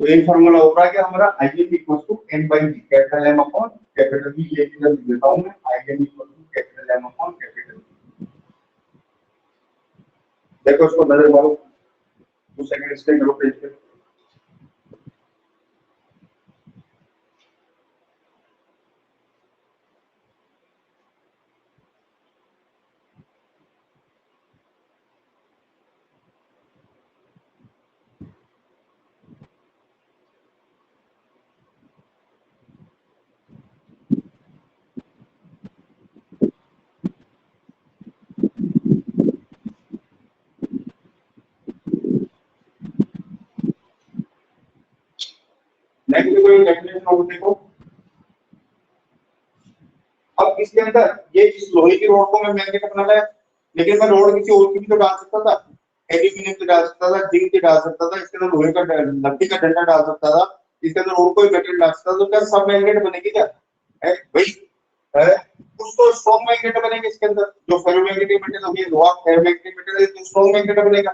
तो एक फार्मूला हो रहा है कि हमारा IM equal to N by V, capital M upon capital V, ये चीज लिख देता हूं मैं, IM equal to capital M upon capital V। देखो इसको नजर मारो, 2 सेकंड स्टे करो पेज पे। नेक्स्ट कोई डेफिनेशन हो देखो। अब इसके अंदर ये इस लोहे की रोड को मैं मैग्नेट बनाना है, लेकिन मैं रोड किसी और की भी तो डाल सकता था, एल्यूमिनियम की डाल सकता था, जिंक की डाल सकता था, इसके अंदर लोहे का लकड़ी का डंडा डाल सकता था, इसके अंदर और कोई मेटल डाल सकता था, तो क्या सब मैग्नेट बनेगी क्या? है भाई, है कुछ तो स्ट्रॉन्ग मैग्नेट बनेगा इसके अंदर। जो फेरोमैग्नेटिक मेटल होगी, लोहा फेरोमैग्नेटिक मेटल है तो स्ट्रॉन्ग मैग्नेट बनेगा।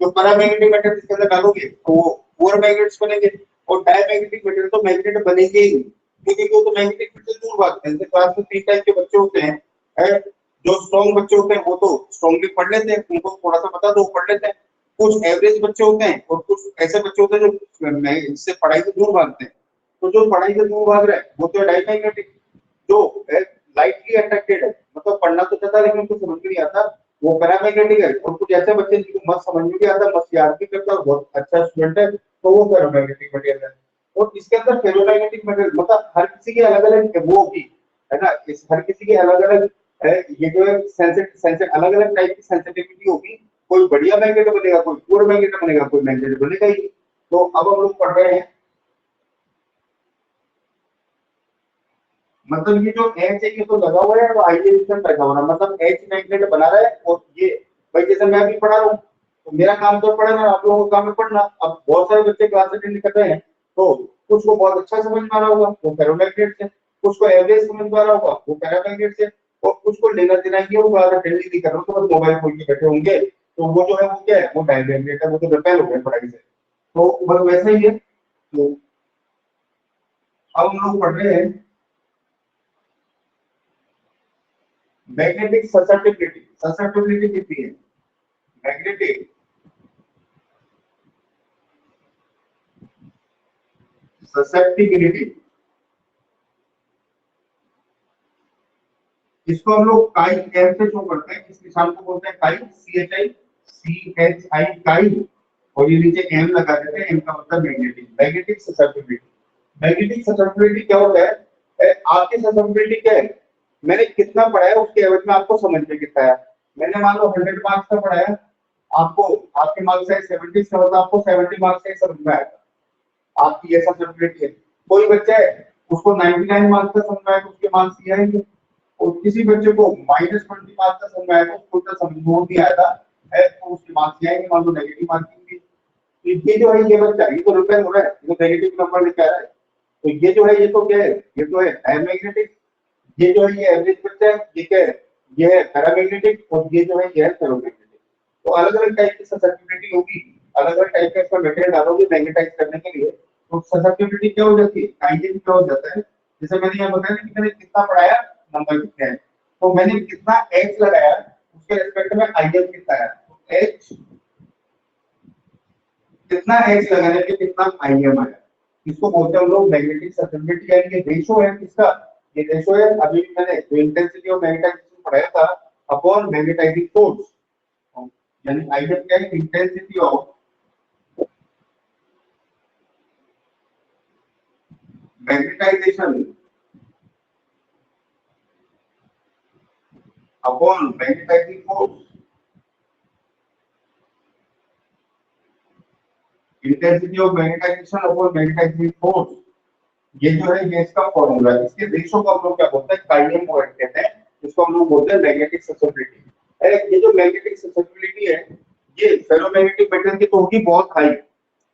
जो पैरामैग्नेटिक मेटल इसके अंदर डालोगे तो वो कोर मैग्नेट्स बनेंगे, और डायमैग्नेटिक मेटल तो मैग्नेट बनेंगे ही, क्योंकि वो तो मैग्नेटिक फील्ड से दूर भागते हैं। क्लास में 3 टाइप के बच्चे होते हैं, है? जो स्ट्रॉन्ग बच्चे होते हैं वो तो स्ट्रॉन्गली पढ़ लेते हैं, उनको थोड़ा सा बता दो पढ़ लेते हैं। कुछ एवरेज बच्चे होते हैं और कुछ ऐसे बच्चे होते हैं जो इससे पढ़ाई से दूर भागते हैं। तो जो पढ़ाई से दूर भाग रहा है वो तो डायमैग्नेटिक, जो लाइटली अट्रैक्टेड है, मतलब पढ़ना तो चाहता है लेकिन उनको समझ में नहीं आता, वो पैरामैग्नेटिक है। और कुछ ऐसे बच्चे जिनको मत समझ में भी आता, मत याद भी करता है, बहुत अच्छा स्टूडेंट है, तो वो फेरोमैग्नेटिक मटेरियल है। और इसके अंदर फेरोमैग्नेटिक मटेरियल मतलब हर किसी की अलग अलग वो होगी, है ना, इस हर किसी की अलग अलग ये जो है सेंसिटिव अलग अलग टाइप की सेंसिटिविटी होगी। कोई बढ़िया मैग्नेट बनेगा, कोई पूरा मैग्नेट बनेगा, कोई मैग्नेट बनेगा ही। तो अब हम लोग पढ़ रहे हैं, मतलब ये जो एच है ये तो लगा हुआ है, तो आइसोलेशन लगा हुआ है, मतलब एच मैग्नेट बना रहा है। और ये भाई जैसे मैं भी पढ़ा रहा हूँ, तो मेरा काम तो पढ़ना, आप लोगों का काम है पढ़ना। अब बहुत सारे बच्चे क्लास अटेंड कर रहे हैं, तो कुछ को बहुत अच्छा समझ में आ रहा होगा, वो फेरोमैग्नेट से, कुछ को एवरेज समझ में आ रहा होगा, वो पैरामैग्नेट से, और कुछ को लेना देना ही होगा, अगर अटेंड नहीं कर रहा हो तो बस मोबाइल खोल के बैठे होंगे, तो वो जो है वो क्या है, वो डायमैग्नेट है, वो तो रिपेल हो गए पढ़ाई से। तो बस वैसा ही है। तो अब हम लोग पढ़ रहे हैं मैग्नेटिक ससेप्टिबिलिटी। ससेप्टिबिलिटी कितनी है? मैग्नेटिक ससेप्टिबिलिटी, इसको हम लोग काई एम से शो करते हैं। इस निशान को बोलते हैं काई, CHI काई, और ये नीचे एम लगा देते हैं, एम का मतलब magnetic, magnetic susceptibility. Magnetic susceptibility क्या होता है? आपकी ससेप्टिबिलिटी क्या है, मैंने कितना पढ़ा है उसके एवज में आपको समझ में कितना है। मैंने मान लो 100 मार्क्स का पढ़ाया, आपको आपके मार्क्स है 77, आपको 70 मार्क्स से समझ में आएगा, आपकी ऐसा ससेप्टिबिलिटी है। कोई बच्चा है उसको 99 मार्क्स का समझ में आएगा, उसके मार्क्स ये आएंगे। और किसी बच्चे को -20 मार्क्स का समझ में आएगा, उसको तो समझ में नहीं आएगा, तो उसके मार्क्स ये आएंगे, मान लो नेगेटिव मार्किंग की। तो ये जो है ये बच्चा ये तो रिपेयर हो रहा है, ये नेगेटिव नंबर लेके आ रहा है। तो ये जो है ये तो क्या है, ये तो है डायमैग्नेटिक। ये जो है ये एवरेज बच्चा है, ये क्या है, ये है पैरामैग्नेटिक, और ये जो है ये है फेरोमैग्नेटिक। तो अलग अलग टाइप की ससेप्टिबिलिटी होगी, अलग अलग टाइप का इसका मटेरियल डालोगे मैग्नेटाइज करने के लिए, तो ससेप्टिबिलिटी क्या हो जाती है, काइनेटिक क्या हो जाता है। जैसे मैंने यहाँ बताया कि मैंने कितना पढ़ाया, नंबर कितने हैं, तो मैंने कितना एच लगाया उसके रिस्पेक्ट में आईएम कितना है, तो एच कितना एच लगाने पे कितना आईएम आया, इसको बोलते हैं हम लोग मैग्नेटिक ससेप्टिबिलिटी। यानी ये रेशो है किसका, ये रेशो है अभी मैंने जो इंटेंसिटी ऑफ मैग्नेटाइजेशन पढ़ाया था अपॉन मैग्नेटाइजिंग फोर्स, यानी आईएम क्या है, intensity of magnetisation upon magnetising force. Intensity of magnetisation upon magnetising force, ये जो है ये इसका फॉर्मूला है। इसके रेशो को हम लोग क्या बोलते हैं, काइनेम पॉइंट कहते हैं, इसको हम लोग बोलते हैं मैग्नेटिक ससेप्टिबिलिटी। अरे ये जो मैग्नेटिक ससेप्टिबिलिटी है, ये फेरोमैग्नेटिक मेटल की तो होगी बहुत हाई,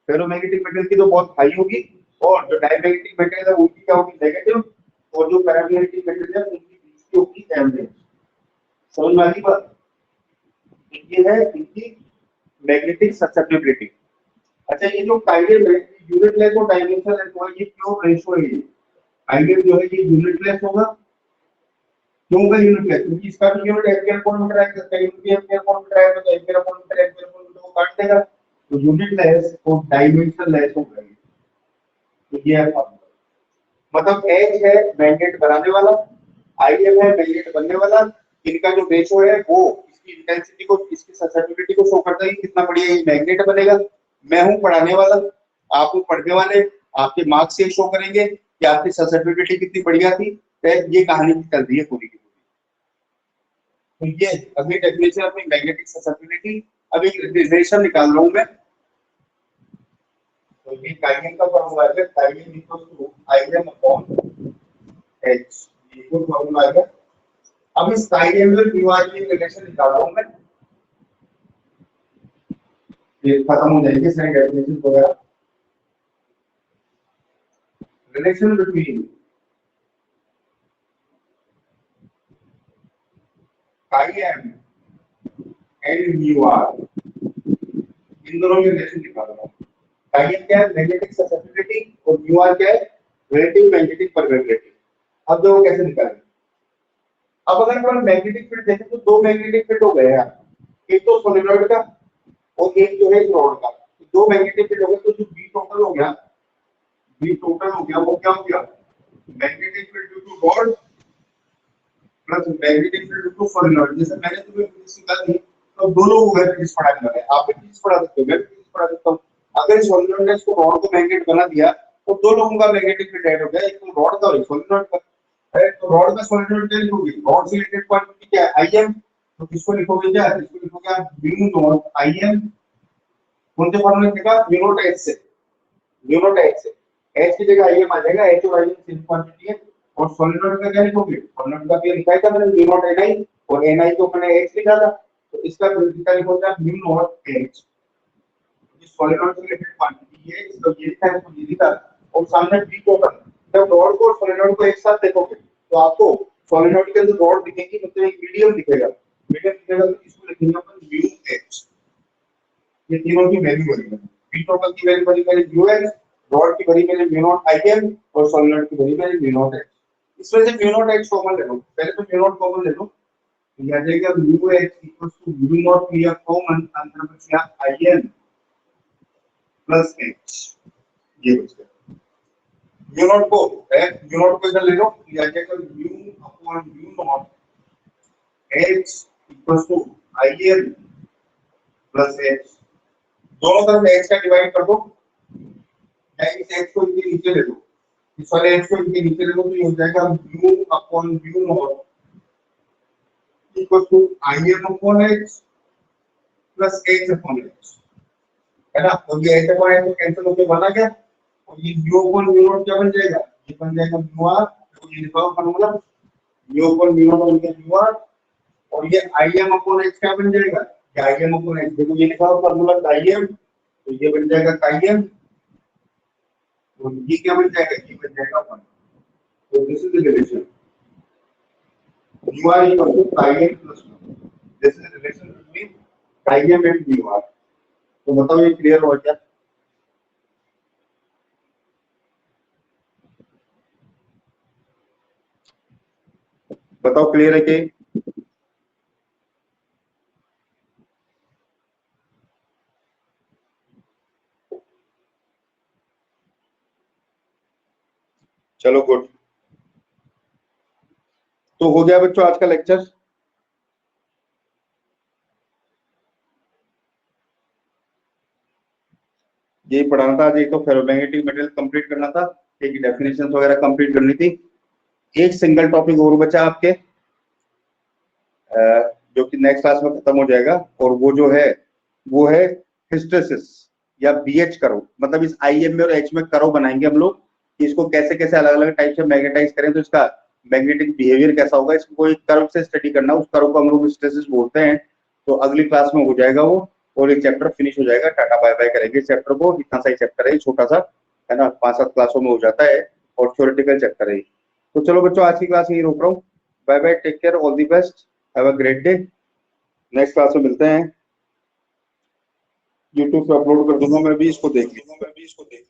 फेरोमैग्नेटिक मेटल की तो बहुत हाई होगी, और जो डायमैग्नेटिक मेटल है उनकी क्या होगी, नेगेटिव, और जो पैरामैग्नेटिक मेटल है उनकी बीच रेशियो की एवरेज। समझ में आ गई बात? ये है इनकी मैग्नेटिक ससेप्टिबिलिटी। अच्छा, ये जो काइनेम है यूनिट लेस और डायमेंशन लेस होगा, ये प्योर रेशियो है। काइनेम जो है ये यूनिट लेस होगा। क्यों होगा यूनिट लेस? क्योंकि इसका भी यूनिट एम्पीयर पर मीटर है, इसका यूनिट भी एम्पीयर पर मीटर है, तो एम्पीयर पर मीटर को काट देगा, तो यूनिट लेस और डायमेंशन लेस होगा। तो ये है फॉर्मूला। मतलब एच है मैग्नेट बनाने वाला, आई एम है मैग्नेट बनने वाला। इनका जो रेशियो है वो इसकी इंटेंसिटी को, इसकी ससेप्टिबिलिटी को शो करता है कि कितना बढ़िया ये मैग्नेट बनेगा। मैं हूं पढ़ाने वाला, आप हूं पढ़ने वाले, आपके मार्क्स ये शो करेंगे कि आपकी ससेप्टिबिलिटी कितनी बढ़िया थी। तो ये कहानी चल रही है पूरी की पूरी। तो ये अगली डेफिनेशन अपनी मैग्नेटिक ससेप्टिबिलिटी। अभी रिलेशन निकाल रहा हूं मैं। तो ये काइनेम का फॉर्मूला है, chi m equal to IM upon H, ये कोई फॉर्मूला है। अब इस काइनेम में दीवार की रिलेशन निकाल रहा हूं मैं, ये खत्म हो जाएंगे सारे डेफिनेशन वगैरह। Relation between chi m and mu R, इन दोनों के रिलेशन निकाल रहा हूं। काइनेम क्या है? मैग्नेटिक ससेप्टिबिलिटी, और म्यू आर क्या है? Relative magnetic permeability. अब देखो कैसे निकालेंगे। अब अगर अपन मैग्नेटिक फील्ड देखें तो दो मैग्नेटिक फील्ड हो गए यार, एक तो सोलेनॉइड का और एक जो है रॉड का। दो मैग्नेटिक फील्ड हो गए, तो जो बी टोटल हो गया, बी टोटल हो गया, वो क्या हो गया? Magnetic field due to rod plus magnetic field due to solenoid. जैसे मैंने तुम्हें फिजिक्स सिखा दी, तो दोनों को मैं फिजिक्स पढ़ाने वाले, आप भी फिजिक्स पढ़ा सकते हो, मैं भी फिजिक्स पढ़ा सकता हूं। अगर सोलेनॉइड ने इसको रॉड को मैग्नेट बना दिया, तो दो लोगों का मैग्नेटिक फील्ड ऐड हो गया, एक तो रॉड का और एक सोलेनॉइड का। तो रॉड में सोलेनॉइड क्या लिखोगे? रॉड से रिलेटेड क्वांटिटी क्या है? आईएम। तो किसको लिखोगे? क्या इसको लिखोगे आप? Mu not IM. कौन से फॉर्मूले से लिखा? म्यू नॉट एच से, म्यू नॉट एच से। एच की जगह आईएम आ जाएगा, एच और आईएम सेम क्वांटिटी है। और सोलेनॉइड का क्या लिखोगे? सोलेनॉइड का भी लिखा था मैंने, म्यू नॉट एनआई, और एनआई को मैंने एच लिखा था, तो इसका क्या लिखोगे आप? Mu not H. ये सोलेनॉइड से रिलेटेड क्वांटिटी है, इसको ये लिखा है, इसको ये लिखा। और सामने बी टोटल। जब रॉड को और सोलेनॉइड को एक साथ देखोगे तो आपको सोलेनॉइड के अंदर रॉड दिखेगी, मतलब एक मीडियम दिखेगा, मीडियम दिखेगा, तो इसको लिखेंगे अपन म्यू एच। ये तीनों की वैल्यू बनी है। बी टोटल की वैल्यू बनी मैंने म्यू एच, रॉड की बनी मैंने म्यू नॉट आईएम, और सोलेनॉइड की बनी मैंने म्यू नॉट एच। इसमें से म्यू नॉट एच कॉमन ले लो, पहले तो म्यू नॉट कॉमन ले लो, तो ये आ जाएगा mu H equal to mu not लिया कॉमन, अंदर बचा आईएम प्लस एच, ये बच गया। म्यू नॉट को इधर ले लो, ये आ जाएगा mu upon mu not H equal to IM plus H. दोनों तरफ एच का डिवाइड कर दो, इस एच को इनके नीचे ले लो, इस वाले एच को इनके नीचे ले लो, तो ये हो जाएगा mu upon mu not equal to IM upon H plus H upon H, है ना। तो ये एच अपॉन एच कैंसिल होकर बना गया, और ये म्यू अपॉन म्यू नॉट क्या बन जाएगा? ये बन जाएगा म्यू आर, तो ये लिखा हुआ formula mu upon mu not बन गया म्यू आर। और ये आईएम अपॉन एच क्या बन जाएगा? ये आईएम अपॉन एच, देखो ये लिखा हुआ फॉर्मूला आईएम, तो ये बन जाएगा काईएम, और ये क्या बन जाएगा? ये बन जाएगा 1। तो this is the relation mu r equal to chi plus 1. This is the relation between chi and mu r. तो बताओ ये क्लियर हुआ क्या? बताओ क्लियर है कि? चलो गुड। तो हो गया बच्चों आज का लेक्चर। यही पढ़ाना था आज, एक तो फेरोमैग्नेटिक मटेरियल कंप्लीट करना था, एक डेफिनेशंस वगैरह कंप्लीट करनी थी। एक सिंगल टॉपिक और बचा आपके, जो कि नेक्स्ट क्लास में खत्म हो जाएगा, और वो जो है वो है हिस्टेरेसिस या बीएच कर्व। मतलब इस आईएम में और एच में कर्व बनाएंगे हम लोग, इसको कैसे कैसे अलग अलग टाइप से मैग्नेटाइज करें, तो इसका मैग्नेटिक बिहेवियर कैसा होगा, इसको कोई कर्व से स्टडी करना, उस कर्व को हम लोग हिस्टेरेसिस बोलते हैं। तो अगली क्लास में हो जाएगा वो, और एक चैप्टर फिनिश हो जाएगा, टाटा बाय बाय करेंगे इस चैप्टर को। इतना सा ही चैप्टर है, छोटा सा है ना, 5-7 क्लासों में हो जाता है, और थ्योरेटिकल चैप्टर है। तो चलो बच्चों आज की क्लास यही रोक रहा हूँ। Bye bye, take care, all the best, have a great day. Next class में मिलते हैं। यूट्यूब पे अपलोड कर दूंगा मैं भी, इसको देख लीजिए।